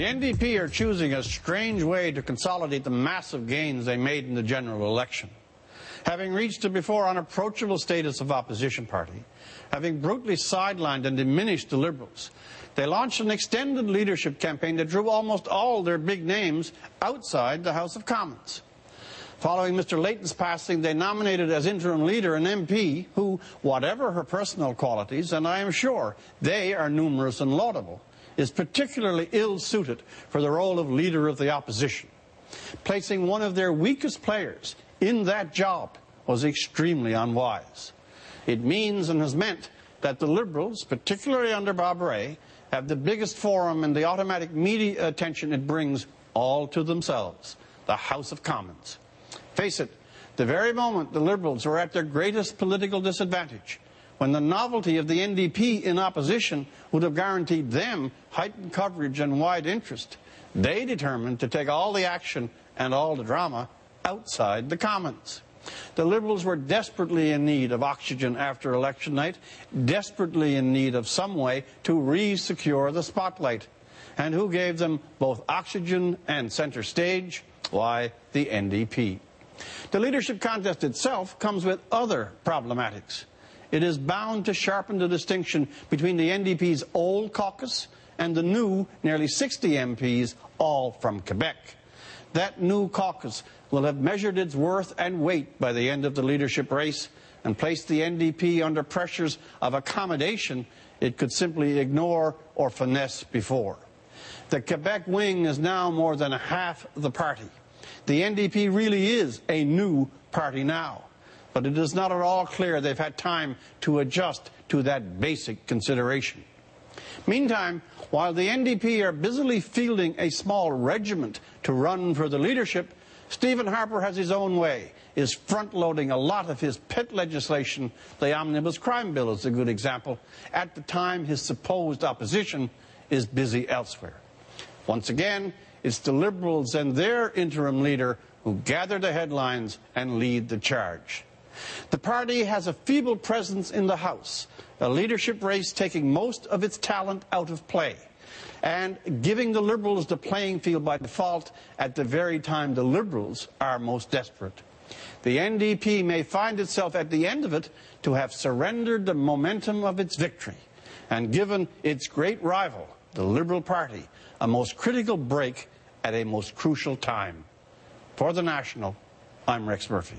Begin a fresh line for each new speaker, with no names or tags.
The NDP are choosing a strange way to consolidate the massive gains they made in the general election. Having reached a before unapproachable status of opposition party, having brutally sidelined and diminished the Liberals, they launched an extended leadership campaign that drew almost all their big names outside the House of Commons. Following Mr. Layton's passing, they nominated as interim leader an MP who, whatever her personal qualities, and I am sure they are numerous and laudable, is particularly ill-suited for the role of leader of the opposition. Placing one of their weakest players in that job was extremely unwise. It means and has meant that the Liberals, particularly under Bob Rae, have the biggest forum and the automatic media attention it brings all to themselves, the House of Commons. Face it, the very moment the Liberals were at their greatest political disadvantage, when the novelty of the NDP in opposition would have guaranteed them heightened coverage and wide interest, they determined to take all the action and all the drama outside the Commons. The Liberals were desperately in need of oxygen after election night, desperately in need of some way to re-secure the spotlight. And who gave them both oxygen and center stage? Why, the NDP. The leadership contest itself comes with other problematics. It is bound to sharpen the distinction between the NDP's old caucus and the new, nearly 60 MPs, all from Quebec. That new caucus will have measured its worth and weight by the end of the leadership race and placed the NDP under pressures of accommodation it could simply ignore or finesse before. The Quebec wing is now more than half the party. The NDP really is a new party now, but it is not at all clear they've had time to adjust to that basic consideration. Meantime, while the NDP are busily fielding a small regiment to run for the leadership, Stephen Harper has his own way, is front-loading a lot of his pet legislation. The Omnibus Crime Bill is a good example, at the time his supposed opposition is busy elsewhere. Once again, it's the Liberals and their interim leader who gather the headlines and lead the charge. The party has a feeble presence in the House, a leadership race taking most of its talent out of play, and giving the Liberals the playing field by default at the very time the Liberals are most desperate. The NDP may find itself at the end of it to have surrendered the momentum of its victory and given its great rival, the Liberal Party, a most critical break at a most crucial time. For The National, I'm Rex Murphy.